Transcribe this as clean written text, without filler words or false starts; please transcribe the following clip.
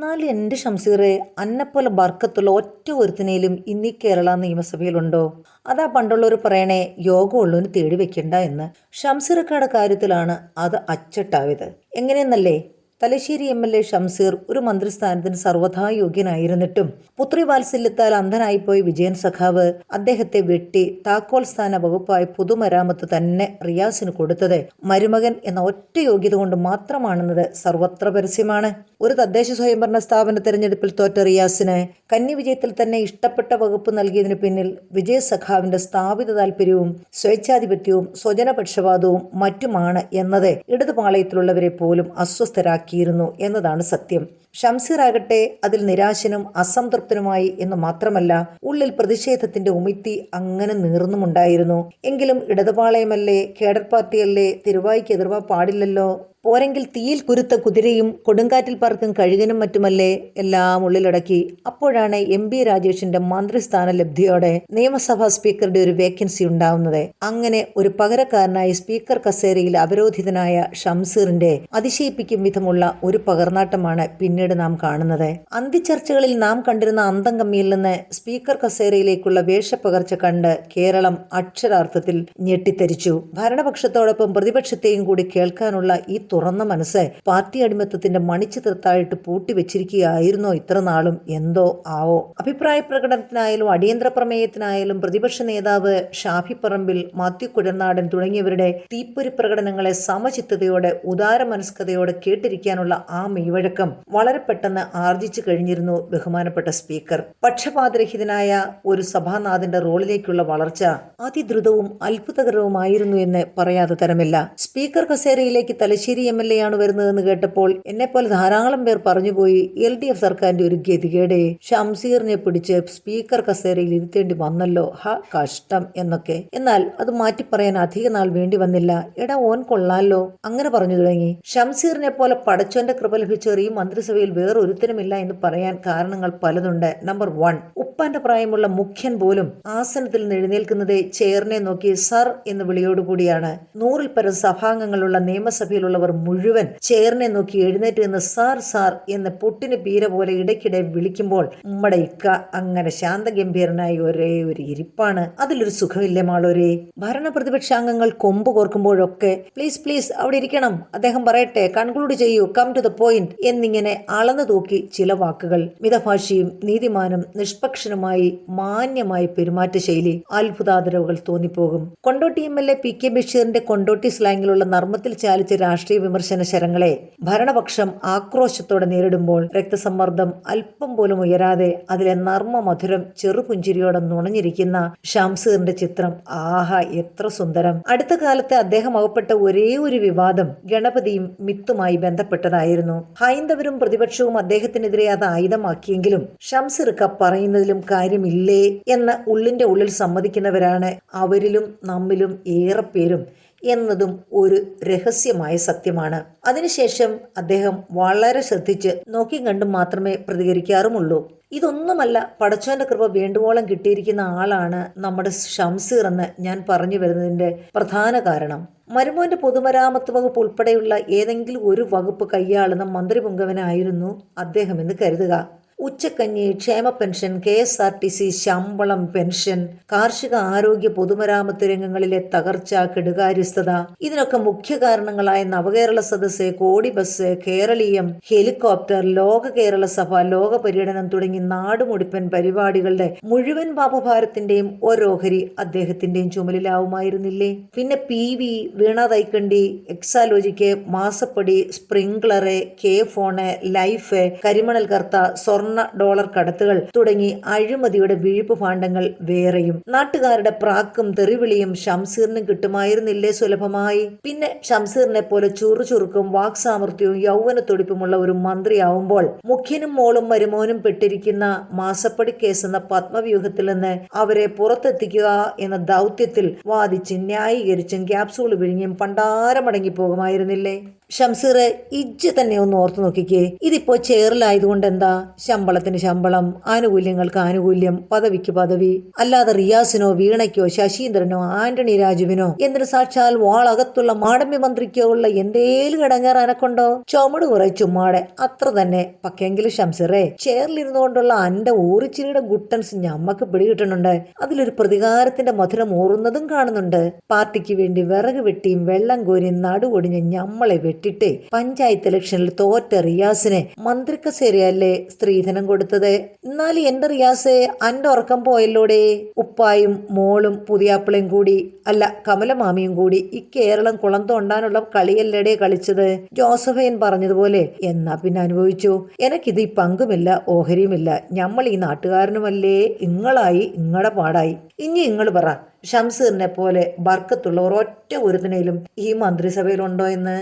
എന്നാലും എൻ്റെ ഷംസീറെ, അന്നെപ്പോലെ ബർക്കത്തുള്ള ഒറ്റ ഒരുത്തിനേലും ഇന്നീ കേരള നിയമസഭയിലുണ്ടോ? അതാ പണ്ടുള്ളവർ പറയണേ, യോഗമുള്ളവന് തേടി വെക്കണ്ട എന്ന്. ഷംസീറക്കാരുടെ കാര്യത്തിലാണ് അത് അച്ചട്ടായത്. എങ്ങനെയെന്നല്ലേ? തലശ്ശേരി MLA ഷംസീർ ഒരു മന്ത്രിസ്ഥാനത്തിന് സർവ്വഥാ യോഗ്യനായിരുന്നിട്ടും പുത്രി വാത്സല്യത്താൽ അന്ധനായിപ്പോയി വിജയൻ സഖാവ് അദ്ദേഹത്തെ വെട്ടി താക്കോൽ സ്ഥാന വകുപ്പായി പൊതുമരാമത്ത് തന്നെ റിയാസിന് കൊടുത്തത് മരുമകൻ എന്ന ഒറ്റ യോഗ്യത കൊണ്ട് മാത്രമാണെന്നത് സർവത്ര പരസ്യമാണ്. ഒരു തദ്ദേശ സ്വയംഭരണ സ്ഥാപന തെരഞ്ഞെടുപ്പിൽ തോറ്റ റിയാസിന് കന്നി വിജയത്തിൽ തന്നെ ഇഷ്ടപ്പെട്ട വകുപ്പ് നൽകിയതിന് പിന്നിൽ വിജയ സഖാവിന്റെ സ്ഥാപിത താല്പര്യവും സ്വേച്ഛാധിപത്യവും സ്വജനപക്ഷപാതവും മറ്റുമാണ് എന്നത് ഇടതുപാളയത്തിലുള്ളവരെ പോലും അസ്വസ്ഥരാക്കിയിരുന്നു എന്നതാണ് സത്യം. ഷംസീർ ആകട്ടെ അതിൽ നിരാശനും അസംതൃപ്തനുമായി എന്ന് മാത്രമല്ല, ഉള്ളിൽ പ്രതിഷേധത്തിന്റെ ഉമിത്തി അങ്ങനെ നീർന്നുമുണ്ടായിരുന്നു. എങ്കിലും ഇടതുപാളയമല്ലേ, കേഡർ പാർട്ടിയല്ലേ, തിരുവായ്ക്ക് എതിർവാ പാടില്ലല്ലോ. പോരെങ്കിൽ തീയിൽ കുരുത്ത കുതിരയും കൊടുങ്കാറ്റിൽ പറക്കും കഴുകനും മറ്റുമല്ലേ എല്ലാം ഉള്ളിലടക്കി. അപ്പോഴാണ് MB രാജേഷിന്റെ മന്ത്രിസ്ഥാന ലബ്ധിയോടെ നിയമസഭാ സ്പീക്കറുടെ ഒരു വേക്കൻസി ഉണ്ടാവുന്നത്. അങ്ങനെ ഒരു പകരക്കാരനായി സ്പീക്കർ കസേരയിൽ അവരോധിതനായ ഷംസീറിന്റെ അതിശയിപ്പിക്കും വിധമുള്ള ഒരു പകർന്നാട്ടമാണ് പിന്നീട് നാം കാണുന്നത്. അന്ത്യചർച്ചകളിൽ നാം കണ്ടിരുന്ന അന്തം കമ്മിയിൽ നിന്ന് സ്പീക്കർ കസേരയിലേക്കുള്ള വേഷപ്പകർച്ച കണ്ട് കേരളം അക്ഷരാർത്ഥത്തിൽ ഞെട്ടിത്തരിച്ചു. ഭരണപക്ഷത്തോടൊപ്പം പ്രതിപക്ഷത്തെയും കൂടി കേൾക്കാനുള്ള ഈ തുറന്ന മനസ്സ് പാർട്ടി അടിമത്തത്തിന്റെ മണിച്ചിത്രത്തായിട്ട് പൂട്ടിവെച്ചിരിക്കുകയായിരുന്നോ ഇത്ര നാളും? എന്തോ ആവോ. അഭിപ്രായ പ്രകടനത്തിനായാലും അടിയന്തര പ്രമേയത്തിനായാലും പ്രതിപക്ഷ നേതാവ് ഷാഫി പറമ്പിൽ, മാത്യു കുഴൽനാടൻ തുടങ്ങിയവരുടെ തീപ്പൊരി പ്രകടനങ്ങളെ സമചിത്തതയോടെ ഉദാരമനസ്കതയോടെ കേട്ടിരിക്കാനുള്ള ആ മെയ്വഴക്കം വളരെ പെട്ടെന്ന് ആർജിച്ചു കഴിഞ്ഞിരുന്നു ബഹുമാനപ്പെട്ട സ്പീക്കർ. പക്ഷപാതരഹിതനായ ഒരു സഭാനാഥന്റെ റോളിലേക്കുള്ള വളർച്ച അതിദ്രുതവും അത്ഭുതകരവുമായിരുന്നു എന്ന് പറയാതെ തരമില്ല. സ്പീക്കർ കസേരയിലേക്ക് തലശ്ശേരി MLA ആണ് വരുന്നതെന്ന് കേട്ടപ്പോൾ എന്നെപ്പോലെ ധാരാളം പേർ പറഞ്ഞുപോയി, LDF സർക്കാരിന്റെ ഒരു ഗതികേടെ, ഷംസീറിനെ പിടിച്ച് സ്പീക്കർ കസേരയിൽ ഇരുത്തേണ്ടി വന്നല്ലോ, കഷ്ടം എന്നൊക്കെ. എന്നാൽ അത് മാറ്റി പറയാൻ അധിക നാൾ വേണ്ടി വന്നില്ല. എടാ, ഓൻ കൊള്ളാലോ, അങ്ങനെ പറഞ്ഞു തുടങ്ങി. ഷംസീറിനെ പോലെ പടച്ചോന്റെ കൃപ ലഭിച്ചവർ ഈ മന്ത്രിസഭയിൽ വേറൊരുത്തരുമില്ല എന്ന് പറയാൻ കാരണങ്ങൾ പലതുണ്ട്. നമ്പർ 1, ഉപ്പാന്റെ പ്രായമുള്ള മുഖ്യൻ പോലും ആസനത്തിൽ നിന്ന് എഴുന്നേൽക്കുന്നത് ചെയറിനെ നോക്കി സർ എന്ന് വിളിയോടുകൂടിയാണ്. 100-ൽ പരം സഭാംഗങ്ങളുള്ള നിയമസഭയിലുള്ളവർ മുഴുവൻ ചെയറിനെ നോക്കി എഴുന്നേറ്റ് നിന്ന് സാർ സാർ എന്ന് പൊട്ടിന് പീര പോലെ ഇടയ്ക്കിടെ വിളിക്കുമ്പോൾ ഉമ്മടെ ഇക്ക അങ്ങനെ ശാന്തഗംഭീരനായി ഒരേ ഒരു ഇരിപ്പാണ്. അതിലൊരു സുഖമില്ലേ മാളോരേ. ഭരണ പ്രതിപക്ഷാംഗങ്ങൾ കൊമ്പ് കോർക്കുമ്പോഴൊക്കെ പ്ലീസ് പ്ലീസ് അവിടെ ഇരിക്കണം, അദ്ദേഹം പറയട്ടെ, കൺക്ലൂഡ് ചെയ്യൂ, കം ടു ദ പോയിന്റ് എന്നിങ്ങനെ അളന്നു തൂക്കി ചില വാക്കുകൾ. മിതഭാഷിയും നീതിമാനും നിഷ്പക്ഷനുമായി മാന്യമായി പെരുമാറ്റ ശൈലി, അത്ഭുതാദരവുകൾ തോന്നിപ്പോകും. കൊണ്ടോട്ടി MLA PK ബഷീറിന്റെ കൊണ്ടോട്ടി സ്ലാങ്ങിലുള്ള നർമ്മത്തിൽ ചാലിച്ച രാഷ്ട്രീയ വിമർശന ശരങ്ങളെ ഭരണപക്ഷം ആക്രോശത്തോടെ നേരിടുമ്പോൾ രക്തസമ്മർദ്ദം അല്പം പോലും ഉയരാതെ അതിലെ നർമ്മ മധുരം ചെറുപുഞ്ചിരിയോടെ നുണഞ്ഞിരിക്കുന്ന ഷംസീറിന്റെ ചിത്രം ആഹാ എത്ര സുന്ദരം. അടുത്ത കാലത്ത് അദ്ദേഹം അകപ്പെട്ട ഒരേ ഒരു വിവാദം ഗണപതിയും മിത്തുമായി ബന്ധപ്പെട്ടതായിരുന്നു. ഹൈന്ദവരും പ്രതിപക്ഷവും അദ്ദേഹത്തിനെതിരെ അത് ആയുധമാക്കിയെങ്കിലും ഷംസീർക്ക പറയുന്നതിലും കാര്യമില്ലേ എന്ന് ഉള്ളിന്റെ ഉള്ളിൽ സമ്മതിക്കുന്നവരാണ് അവരിലും നമ്മിലും ഏറെ പേരും എന്നതും ഒരു രഹസ്യമായ സത്യമാണ്. അതിനുശേഷം അദ്ദേഹം വളരെ ശ്രദ്ധിച്ച് നോക്കിയും കണ്ടും മാത്രമേ പ്രതികരിക്കാറുമുള്ളൂ. ഇതൊന്നുമല്ല പടച്ചോന്റെ കൃപ വേണ്ടുവോളം കിട്ടിയിരിക്കുന്ന ആളാണ് നമ്മുടെ ഷംസീർ എന്ന് ഞാൻ പറഞ്ഞു വരുന്നതിന്റെ പ്രധാന കാരണം. മരുമോന്റെ പൊതുമരാമത്ത് വകുപ്പ് ഉൾപ്പെടെയുള്ള ഏതെങ്കിലും ഒരു വകുപ്പ് കൈയാളുന്ന മന്ത്രിപുങ്കവനായിരുന്നു അദ്ദേഹം എന്ന് കരുതുക. ഉച്ചക്കഞ്ഞി, ക്ഷേമ പെൻഷൻ, KSRTC ശമ്പളം, പെൻഷൻ, കാർഷിക ആരോഗ്യ പൊതുമരാമത്ത് രംഗങ്ങളിലെ തകർച്ച, കെടുകാര്യസ്ഥത, ഇതിനൊക്കെ മുഖ്യ കാരണങ്ങളായ നവകേരള സദസ്സ്, കോടി ബസ്, കേരളീയം, ഹെലികോപ്റ്റർ, ലോക കേരള സഭ, ലോക പര്യടനം തുടങ്ങി നാടുമുടിപ്പൻ പരിപാടികളുടെ മുഴുവൻ പാപഭാരത്തിന്റെയും ഓരോഹരി അദ്ദേഹത്തിന്റെയും ചുമലിലാവുമായിരുന്നില്ലേ? പിന്നെ PV, വീണ തൈക്കണ്ടി, എക്സാലോജിക്ക്, മാസപ്പടി, സ്പ്രിംഗ്ലറ്, K-ഫോണ്, ലൈഫ്, കരിമണൽ കർത്ത, സ്വർണ്ണ ഡോളർ കടത്തുകൾ തുടങ്ങി അഴിമതിയുടെ വിഴുപ്പ് ഭാണ്ഡങ്ങൾ വേറെയും. നാട്ടുകാരുടെ പ്രാക്കും തെറിവിളിയും ഷംസീറിനും കിട്ടുമായിരുന്നില്ലേ സുലഭമായി? പിന്നെ ഷംസീറിനെ പോലെ ചുറുചുറുക്കും വാക്സാമർത്ഥ്യവും യൗവനത്തൊടിപ്പുമുള്ള ഒരു മന്ത്രിയാവുമ്പോൾ മുഖ്യനും മോളും മരുമോനും പെട്ടിരിക്കുന്ന മാസപ്പടി കേസ് എന്ന പത്മവ്യൂഹത്തിൽ നിന്ന് അവരെ പുറത്തെത്തിക്കുക എന്ന ദൗത്യത്തിൽ വാദിച്ചും ന്യായീകരിച്ചും ക്യാപ്സൂൾ വിഴിഞ്ഞും പണ്ടാരമടങ്ങി പോകുമായിരുന്നില്ലേ? ഷംസീറെ, ഇജ്ജ് തന്നെ ഒന്ന് ഓർത്തു നോക്കിക്കേ. ഇതിപ്പോ ചെയറിലായതുകൊണ്ട് എന്താ, ശമ്പളത്തിന് ശമ്പളം, ആനുകൂല്യങ്ങൾക്ക് ആനുകൂല്യം, പദവിക്ക് പദവി. അല്ലാതെ റിയാസിനോ വീണയ്ക്കോ ശശീന്ദ്രനോ ആന്റണി രാജുവിനോ എന്തിനു സാക്ഷാൽ വാളകത്തുള്ള മാടമ്പി മന്ത്രിക്കോ ഉള്ള എന്തേലും കിടങ്ങാറ് അനക്കൊണ്ടോ? ചുമട് കുറെ ചുമ്മാടെ, അത്ര തന്നെ. പക്കെങ്കിലും ഷംസീറെ, ചെയറിലിരുന്നുകൊണ്ടുള്ള അന്റെ ഊറിച്ചിരിയുടെ ഗുട്ടൻസ് ഞമ്മക്ക് പിടികിട്ടുന്നുണ്ട്. അതിലൊരു പ്രതികാരത്തിന്റെ മധുരം ഊറുന്നതും കാണുന്നുണ്ട്. പാർട്ടിക്ക് വേണ്ടി വിറക് വെട്ടിയും വെള്ളം കോരിയും നടുവൊടിഞ്ഞ് ഞമ്മളെ വെട്ടിട്ട് പഞ്ചായത്ത് ഇലക്ഷനിൽ തോറ്റ റിയാസിനെ മന്ത്രിക്കസേരയല്ലേ സ്ത്രീധനം കൊടുത്തത്. എന്നാലും എന്റെ റിയാസെ, അന്റെ ഉറക്കം പോയല്ലോടെ. ഉപ്പായും മോളും പുതിയാപ്പിളയും കൂടി, അല്ല കമലമാമിയും കൂടി ഈ കേരളം കുളം തോണ്ടാനുള്ള കളിയല്ലേടെ കളിച്ചത്. ജോസഫൈൻ പറഞ്ഞതുപോലെ എന്നാ പിന്നെ അനുഭവിച്ചു. എനക്കിത് ഈ പങ്കുമില്ല ഓഹരിയുമില്ല. ഞമ്മൾ ഈ നാട്ടുകാരനുമല്ലേ. ഇങ്ങളായി ഇങ്ങടെ പാടായി. ഇനി ഇങ്ങൾ പറ, ഷംസീറിനെ പോലെ ബർക്കത്തുള്ള ഒരൊറ്റ ഒരുത്തിനേലും ഈ മന്ത്രിസഭയിലുണ്ടോ എന്ന്?